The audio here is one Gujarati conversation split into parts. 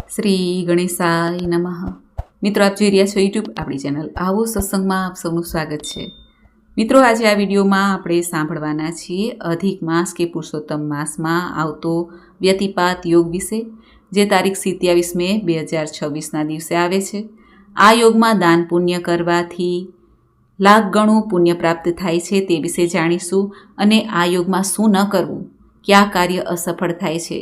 શ્રી ગણેશાય નમઃ. મિત્રો, આપ જોઈ રહ્યા છો યુટ્યુબ આપણી ચેનલ આવો સત્સંગમાં આપ સૌનું સ્વાગત છે. મિત્રો, આજે આ વિડીયોમાં આપણે સાંભળવાના છીએ અધિક માસ કે પુરુષોત્તમ માસમાં આવતો વ્યતિપાત યોગ વિશે, જે તારીખ 27 મે 2026ના દિવસે આવે છે. આ યોગમાં દાન પુણ્ય કરવાથી લાખ ગણું પુણ્ય પ્રાપ્ત થાય છે તે વિશે જાણીશું, અને આ યોગમાં શું ન કરવું, કયા કાર્ય અસફળ થાય છે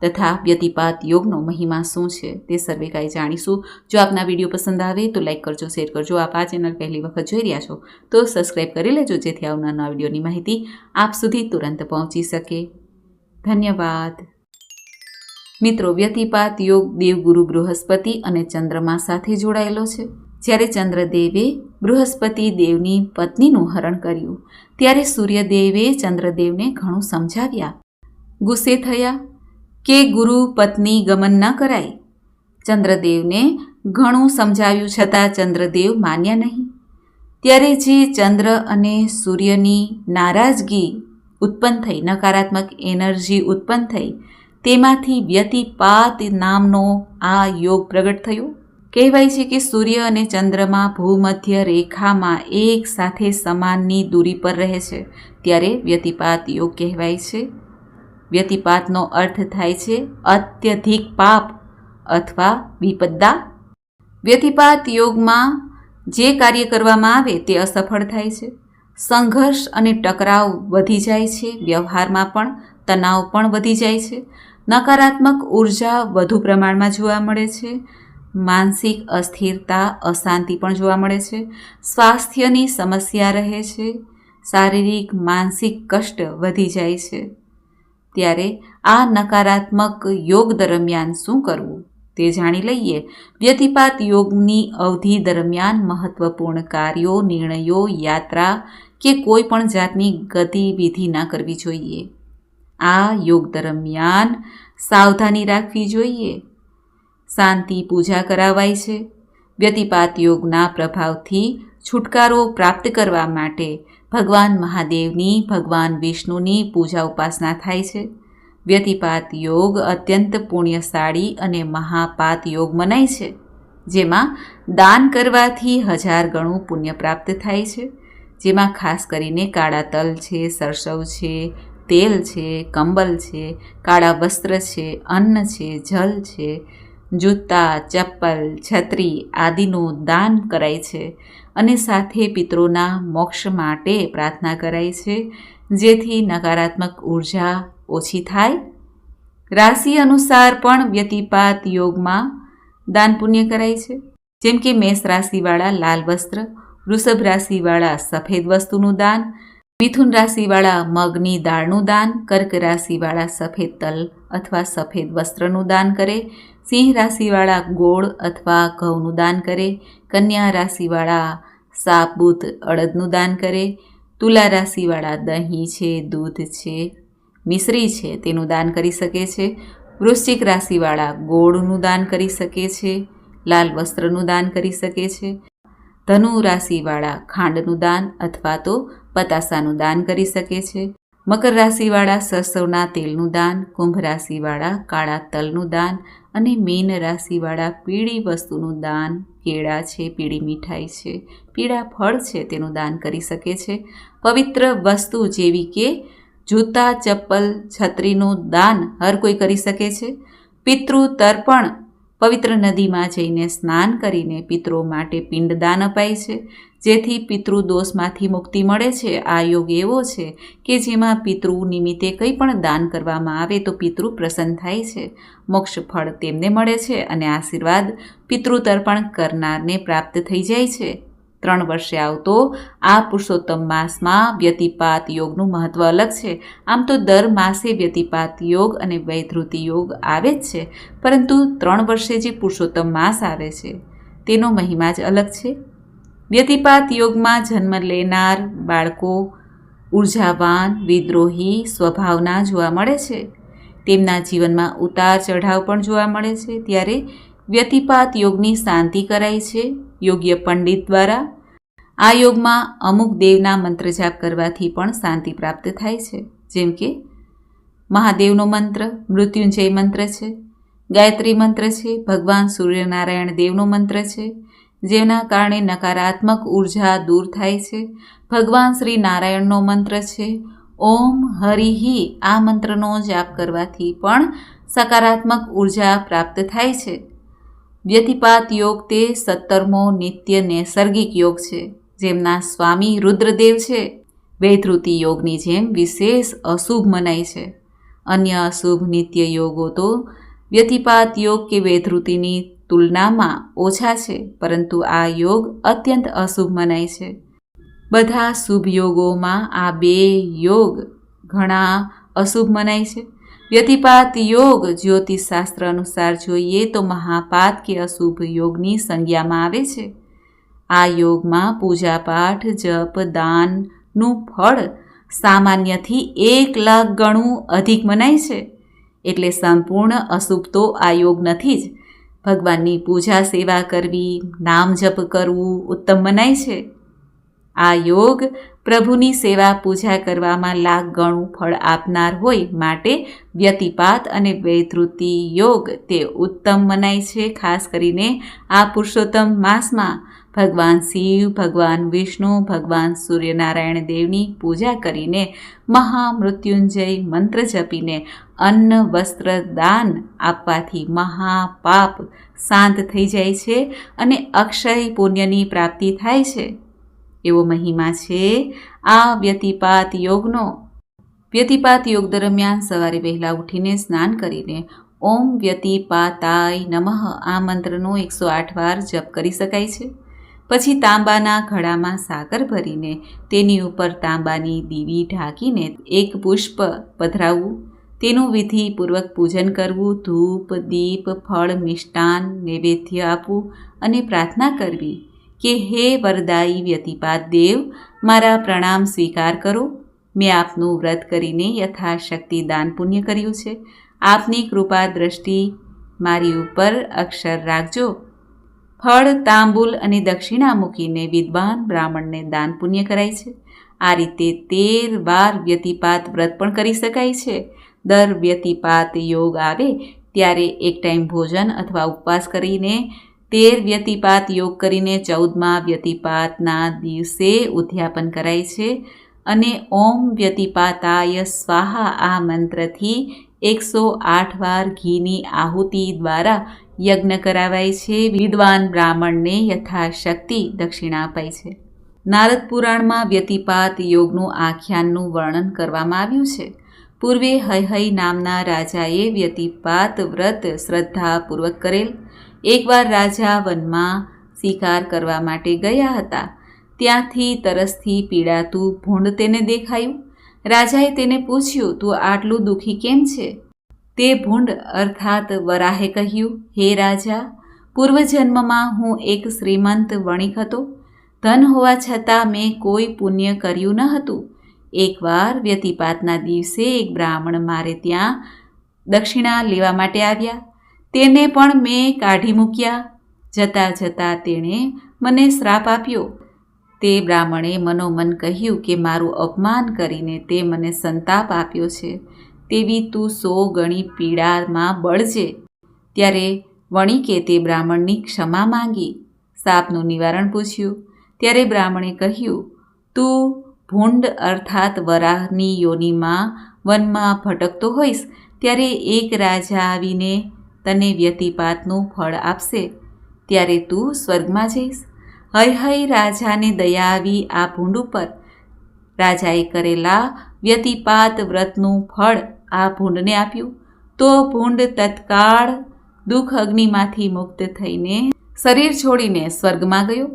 તથા વ્યતિપાત યોગનો મહિમા શું છે તે સર્વે કાંઈ જાણીશું. જો આપના વિડીયો પસંદ આવે તો લાઇક કરજો, શેર કરજો. આપ આ ચેનલ પહેલી વખત જોઈ રહ્યા છો તો સબસ્ક્રાઈબ કરી લેજો, જેથી આવનારા વિડીયોની માહિતી આપ સુધી તુરંત પહોંચી શકે. ધન્યવાદ. મિત્રો, વ્યતિપાત યોગ દેવગુરુ બૃહસ્પતિ અને ચંદ્રમા સાથે જોડાયેલો છે. જ્યારે ચંદ્રદેવે બૃહસ્પતિ દેવની પત્નીનું હરણ કર્યું ત્યારે સૂર્યદેવે ચંદ્રદેવને ઘણું સમજાવ્યા. ગુસ્સે થયા કે ગુરુ પત્ની ગમન ન કરાય. ચંદ્રદેવને ઘણું સમજાવ્યું છતાં ચંદ્રદેવ માન્યા નહીં. ત્યારે જે ચંદ્ર અને સૂર્યની નારાજગી ઉત્પન્ન થઈ, નકારાત્મક એનર્જી ઉત્પન્ન થઈ, તેમાંથી વ્યતિપાત નામનો આ યોગ પ્રગટ થયો. કહેવાય છે કે સૂર્ય અને ચંદ્રમાં ભૂમધ્ય રેખામાં એક સાથે સમાનની દૂરી પર રહે છે, ત્યારે વ્યતિપાત યોગ કહેવાય છે. વ્યતિપાતનો અર્થ થાય છે અત્યધિક પાપ અથવા વિપદા. વ્યતિપાત યોગમાં જે કાર્ય કરવામાં આવે તે અસફળ થાય છે. સંઘર્ષ અને ટકરાવ વધી જાય છે. વ્યવહારમાં પણ તણાવ પણ વધી જાય છે. નકારાત્મક ઉર્જા વધુ પ્રમાણમાં જોવા મળે છે. માનસિક અસ્થિરતા, અશાંતિ પણ જોવા મળે છે. સ્વાસ્થ્યની સમસ્યા રહે છે. શારીરિક માનસિક કષ્ટ વધી જાય છે. ત્યારે આ નકારાત્મક યોગ દરમિયાન શું કરવું તે જાણી લઈએ. વ્યતિપાત યોગની અવધિ દરમિયાન મહત્વપૂર્ણ કાર્યો, નિર્ણયો, યાત્રા કે કોઈ પણ જાતની ગતિવિધિ ન કરવી જોઈએ. આ યોગ દરમિયાન સાવધાની રાખવી જોઈએ. શાંતિ પૂજા કરાવાય છે. વ્યતિપાત યોગના પ્રભાવથી છુટકારો પ્રાપ્ત કરવા માટે ભગવાન મહાદેવની, ભગવાન વિષ્ણુની પૂજા ઉપાસના થાય છે. વ્યતિપાત યોગ અત્યંત પુણ્યશાળી અને મહાપાત યોગ મનાય છે, જેમાં દાન કરવાથી 1000 ગણું પુણ્ય પ્રાપ્ત થાય છે. જેમાં ખાસ કરીને કાળા તલ છે, સરસવ છે, તેલ છે, કંબલ છે, કાળા વસ્ત્ર છે, અન્ન છે, જલ છે, જૂતા, ચપ્પલ, છત્રી આદિનું દાન કરાય છે. અને સાથે પિતરોના મોક્ષ માટે પ્રાર્થના કરાય છે, જેથી નકારાત્મક ઉર્જા ઓછી થાય. રાશિ અનુસાર પણ વ્યતિપાત યોગમાં દાન પુણ્ય કરાય છે. જેમ કે મેષ રાશિવાળા લાલ વસ્ત્ર, વૃષભ રાશિવાળા સફેદ વસ્તુનું દાન, મિથુન રાશિવાળા મગની દાળનું દાન, કર્ક રાશિવાળા સફેદ તલ અથવા સફેદ વસ્ત્રનું દાન કરે, સિંહ રાશિવાળા ગોળ અથવા ઘઉંનું દાન કરે, કન્યા રાશિવાળા સાબુત અડદનું દાન કરે, તુલા રાશિવાળા દહીં છે, દૂધ છે, મિશ્રી છે તેનું દાન કરી શકે છે, વૃશ્ચિક રાશિવાળા ગોળનું દાન કરી શકે છે, લાલ વસ્ત્રનું દાન કરી શકે છે, ધનુ રાશિવાળા ખાંડનું દાન અથવા તો પતાસાનું દાન કરી શકે છે, મકર રાશિવાળા સરસવના તેલનું દાન, કુંભ રાશિવાળા કાળા તલનું દાન અને મીન રાશિવાળા પીળી વસ્તુનું દાન, કેળા છે, પીળી મીઠાઈ છે, પીળા ફળ છે તેનું દાન કરી શકે છે. પવિત્ર વસ્તુ જેવી કે જૂતા, ચપ્પલ, છત્રીનું દાન હર કોઈ કરી શકે છે. પિતૃ તર્પણ, પવિત્ર નદીમાં જઈને સ્નાન કરીને પિતરો માટે પિંડદાન અપાય છે, જેથી પિતૃ દોષમાંથી મુક્તિ મળે છે. આ યોગ એવો છે કે જેમાં પિતૃ નિમિત્તે કંઈ પણ દાન કરવામાં આવે તો પિતૃ પ્રસન્ન થાય છે, મોક્ષ ફળ તેમને મળે છે અને આશીર્વાદ પિતૃ તર્પણ કરનારને પ્રાપ્ત થઈ જાય છે. 3 વર્ષે આવતો આ પુરુષોત્તમ માસમાં વ્યતિપાત યોગનું મહત્વ અલગ છે. આમ તો દર માસે વ્યતિપાત યોગ અને વૈધૃતિ યોગ આવે જ છે, પરંતુ 3 વર્ષે જે પુરુષોત્તમ માસ આવે છે તેનો મહિમા જ અલગ છે. વ્યતિપાત યોગમાં જન્મ લેનાર બાળકો ઉર્જાવાન, વિદ્રોહી સ્વભાવના જોવા મળે છે. તેમના જીવનમાં ઉતાર ચઢાવ પણ જોવા મળે છે. ત્યારે વ્યતિપાત યોગની શાંતિ કરાય છે યોગ્ય પંડિત દ્વારા. આ યોગમાં અમુક દેવના મંત્ર જાપ કરવાથી પણ શાંતિ પ્રાપ્ત થાય છે, જેમ કે મહાદેવનો મંત્ર મૃત્યુંજય મંત્ર છે, ગાયત્રી મંત્ર છે ભગવાન સૂર્યનારાયણ દેવનો મંત્ર છે, જેના કારણે નકારાત્મક ઉર્જા દૂર થાય છે. ભગવાન શ્રી નારાયણનો મંત્ર છે ઓમ હરિહિ. આ મંત્રનો જાપ કરવાથી પણ સકારાત્મક ઉર્જા પ્રાપ્ત થાય છે. વ્યતિપાત યોગ તે 17મો નિત્ય નૈસર્ગિક યોગ છે, જેમના સ્વામી રુદ્રદેવ છે. વૈધૃતિ યોગની જેમ વિશેષ અશુભ મનાય છે. અન્ય અશુભ નિત્ય યોગો તો વ્યતિપાત યોગ કે વૈધૃતિની તુલનામાં ઓછા છે, પરંતુ આ યોગ અત્યંત અશુભ મનાય છે. બધા શુભ યોગોમાં આ 2 યોગ ઘણા અશુભ મનાય છે. વ્યતિપાત યોગ જ્યોતિષશાસ્ત્ર અનુસાર જોઈએ તો મહાપાત કે અશુભ યોગની સંજ્ઞામાં આવે છે. આ યોગમાં પૂજાપાઠ, જપ, દાનનું ફળ સામાન્યથી 1 લાખ ગણું અધિક મનાય છે. એટલે સંપૂર્ણ અશુભ તો આ યોગ નથી જ. ભગવાનની પૂજા સેવા કરવી, નામ જપ કરવું ઉત્તમ મનાય છે. આ યોગ પ્રભુની સેવા પૂજા કરવામાં લાખ ગણું ફળ આપનાર હોય માટે વ્યતિપાત અને વૈધૃતિ યોગ તે ઉત્તમ મનાય છે. ખાસ કરીને આ પુરુષોત્તમ માસમાં ભગવાન શિવ, ભગવાન વિષ્ણુ, ભગવાન સૂર્યનારાયણ દેવની પૂજા કરીને, મહામૃત્યુંજય મંત્ર જપીને અન્ન વસ્ત્ર દાન આપવાથી મહાપાપ શાંત થઈ જાય છે અને અક્ષય પુણ્યની પ્રાપ્તિ થાય છે. એવો મહિમા છે આ વ્યતિપાત યોગનો. વ્યતિપાત યોગ દરમિયાન સવારે વહેલા ઉઠીને સ્નાન કરીને ઓમ વ્યતિપાતાય નમઃ આ મંત્રનો 108 વાર જપ કરી શકાય છે. પછી તાંબાના ઘડામાં સાકર ભરીને તેની ઉપર તાંબાની દીવી ઢાંકીને 1 પુષ્પ પધરાવવું. તેનું વિધિપૂર્વક પૂજન કરવું. ધૂપ, દીપ, ફળ, મિષ્ટાન, નૈવેદ્ય આપવું અને પ્રાર્થના કરવી કે હે વરદાયી વ્યતિપાત દેવ, મારા પ્રણામ સ્વીકાર કરો. મેં આપનું વ્રત કરીને યથાશક્તિ દાન પુણ્ય કર્યું છે. આપની કૃપા દ્રષ્ટિ મારી ઉપર અક્ષર રાખજો. ફળ, તાંબુલ અને દક્ષિણા મૂકીને વિદ્વાન બ્રાહ્મણને દાન પુણ્ય કરાય છે. આ રીતે 13 વાર વ્યતિપાત વ્રત પણ કરી શકાય છે. દર વ્યતિપાત યોગ આવે ત્યારે એક ટાઈમ ભોજન અથવા ઉપવાસ કરીને 13 વ્યતિપાત યોગ કરીને 14મા વ્યતિપાતના દિવસે ઉદ્યાપન કરાય છે અને ઓમ વ્યતિપાતાય સ્વાહા આ મંત્રથી 108 વાર ઘીની આહુતિ દ્વારા યજ્ઞ કરાવાય છે. વિદ્વાન બ્રાહ્મણને યથાશક્તિ દક્ષિણા અપાય છે. નારદ પુરાણમાં વ્યતિપાત યોગનું આખ્યાનનું વર્ણન કરવામાં આવ્યું છે. પૂર્વે હૈહય નામના રાજાએ વ્યતિપાત વ્રત શ્રદ્ધાપૂર્વક કરેલ. એકવાર રાજા વનમાં શિકાર કરવા માટે ગયા હતા. ત્યાંથી તરસથી પીડાતું ભૂંડ તેને દેખાયું. રાજાએ તેને પૂછ્યું, તું આટલું દુઃખી કેમ છે? તે ભૂંડ અર્થાત વરાહે કહ્યું, હે રાજા, પૂર્વજન્મમાં હું એક શ્રીમંત વણિક હતો. ધન હોવા છતાં મેં કોઈ પુણ્ય કર્યું ન હતું. એકવાર વ્યતિપાતના દિવસે એક બ્રાહ્મણ મારે ત્યાં દક્ષિણા લેવા માટે આવ્યા. તેને પણ મેં કાઢી મૂક્યા. જતાં જતાં તેણે મને શ્રાપ આપ્યો. તે બ્રાહ્મણે મનોમન કહ્યું કે મારું અપમાન કરીને તે મને સંતાપ આપ્યો છે, તેવી તું 100 ગણી પીડામાં બળજે. ત્યારે વણિકે તે બ્રાહ્મણની ક્ષમા માંગી, શાપનું નિવારણ પૂછ્યું. ત્યારે બ્રાહ્મણે કહ્યું, તું ભૂંડ અર્થાત વરાહની યોનિમાં વનમાં ભટકતો હોઈશ ત્યારે એક રાજા આવીને તને વ્યતિપાતનું ફળ આપશે. ત્યારે તું સ્વર્ગમાં જઈશ. હૈહય રાજાને દયા આવી આ ભૂંડ ઉપર. રાજાએ કરેલા વ્યતિપાત વ્રતનું ફળ આ ભૂંડને આપ્યું. તો ભૂંડ તત્કાળ દુઃખ અગ્નિમાંથી મુક્ત થઈને શરીર છોડીને સ્વર્ગમાં ગયો.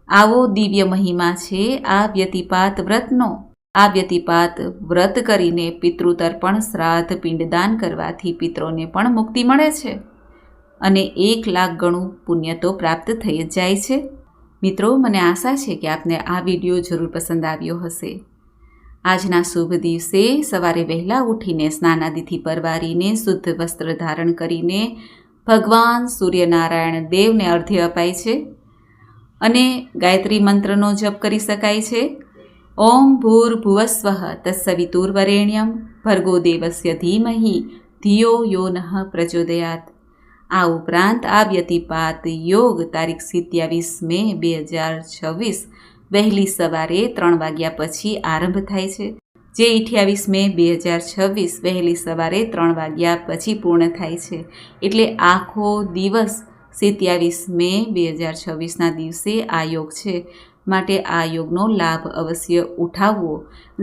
આવો દિવ્ય મહિમા છે આ વ્યતિપાત વ્રતનો. આ વ્યતિપાત વ્રત કરીને પિતૃતર્પણ, શ્રાદ્ધ, પિંડદાન કરવાથી પિતરોને પણ મુક્તિ મળે છે અને 1 લાખ ગણું પુણ્ય તો પ્રાપ્ત થઈ જ જાય છે. મિત્રો, મને આશા છે કે આપને આ વિડીયો જરૂર પસંદ આવ્યો હશે. આજના શુભ દિવસે સવારે વહેલા ઉઠીને સ્નાનાદિથી પરવારીને શુદ્ધ વસ્ત્ર ધારણ કરીને ભગવાન સૂર્યનારાયણ દેવને અર્ઘ્ય અપાય છે અને ગાયત્રી મંત્રનો જપ કરી શકાય છે. ઓમ ભૂર્ભુવસ્વઃ તત્સવિતુર્વરેણ્યમ ભર્ગો દેવસ્ય ધીમહિ ધિયો યો નઃ પ્રચોદયાત. આ ઉપરાંત આ વ્યતિપાત યોગ તારીખ 27 મે 2026 વહેલી સવારે 3 વાગ્યા પછી આરંભ થાય છે, જે 28 મે 2026 વહેલી સવારે 3 વાગ્યા પછી પૂર્ણ થાય છે. એટલે આખો દિવસ 27 મે 2026ના દિવસે આ યોગ છે. માટે આ યોગનો લાભ અવશ્ય ઉઠાવવો.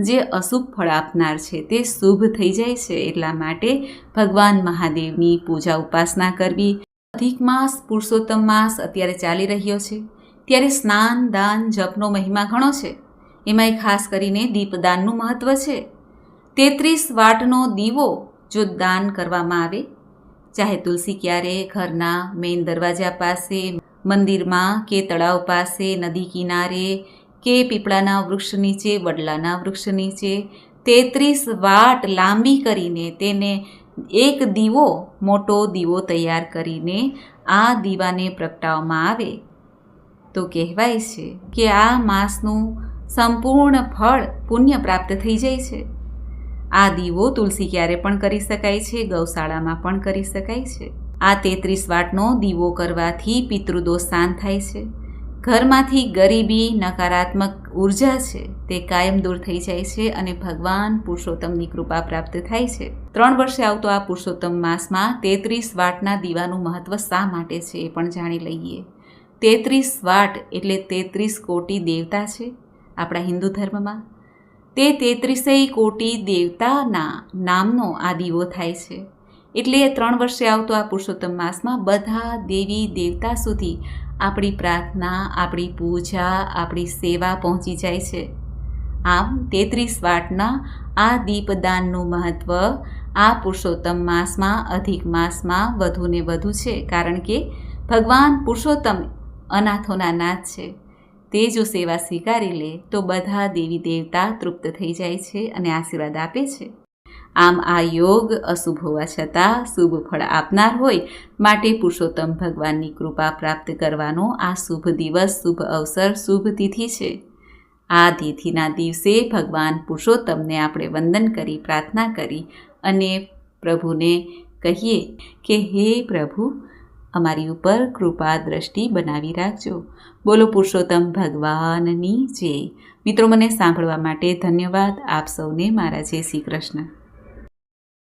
જે અશુભ ફળ આપનાર છે તે શુભ થઈ જાય છે. એટલા માટે ભગવાન મહાદેવની પૂજા ઉપાસના કરવી. અધિક માસ પુરુષોત્તમ માસ અત્યારે ચાલી રહ્યો છે, ત્યારે સ્નાન દાન જપનો મહિમા ઘણો છે. એમાંય ખાસ કરીને દીપદાનનું મહત્ત્વ છે. 33 વાટનો દીવો જો દાન કરવામાં આવે, ચાહે તુલસી ક્યારે, ઘરના મેઇન દરવાજા પાસે, મંદિરમાં કે તળાવ પાસે, નદી કિનારે કે પીપળાના વૃક્ષ નીચે, વડલાના વૃક્ષ નીચે 33 વાટ લાંબી કરીને તેને એક દીવો, મોટો દીવો તૈયાર કરીને આ દીવાને પ્રગટાવવામાં આવે તો કહેવાય છે કે આ માસનું સંપૂર્ણ ફળ પુણ્ય પ્રાપ્ત થઈ જાય છે. આ દીવો તુલસી ક્યારે પણ કરી શકાય છે, ગૌશાળામાં પણ કરી શકાય છે. આ 33 વાટનો દીવો કરવાથી પિતૃદોષ શાંત થાય છે. ઘરમાંથી ગરીબી, નકારાત્મક ઉર્જા છે તે કાયમ દૂર થઈ જાય છે અને ભગવાન પુરુષોત્તમની કૃપા પ્રાપ્ત થાય છે. 3 વર્ષે આવતો આ પુરુષોત્તમ માસમાં 33 વાટના દીવાનું મહત્ત્વ શા માટે છે એ પણ જાણી લઈએ. 33 વાટ એટલે 33 કોટી દેવતા છે આપણા હિન્દુ ધર્મમાં. તે 33 કોટી દેવતાના નામનો આ દીવો થાય છે. એટલે 3 વર્ષે આવતો આ પુરુષોત્તમ માસમાં બધા દેવી દેવતા સુધી આપણી પ્રાર્થના, આપણી પૂજા, આપણી સેવા પહોંચી જાય છે. આમ 33 વાટના આ દીપદાનનું મહત્ત્વ આ પુરુષોત્તમ માસમાં, અધિક માસમાં વધુ ને વધુ છે. કારણ કે ભગવાન પુરુષોત્તમ અનાથોના નાથ છે. તે જો સેવા સ્વીકારી લે તો બધા દેવી દેવતા તૃપ્ત થઈ જાય છે અને આશીર્વાદ આપે છે. આમ આ યોગ અશુભ હોવા છતાં શુભ ફળ આપનાર હોય માટે પુરુષોત્તમ ભગવાનની કૃપા પ્રાપ્ત કરવાનો આ શુભ દિવસ, શુભ અવસર, શુભ તિથિ છે. આ તિથિના દિવસે ભગવાન પુરુષોત્તમને આપણે વંદન કરી, પ્રાર્થના કરી અને પ્રભુને કહીએ કે હે પ્રભુ, અમારી ઉપર કૃપા દ્રષ્ટિ બનાવી રાખજો. બોલો પુરુષોત્તમ ભગવાનની જય. મિત્રો, મને સાંભળવા માટે ધન્યવાદ. આપ સૌને મારા જય શ્રી કૃષ્ણ.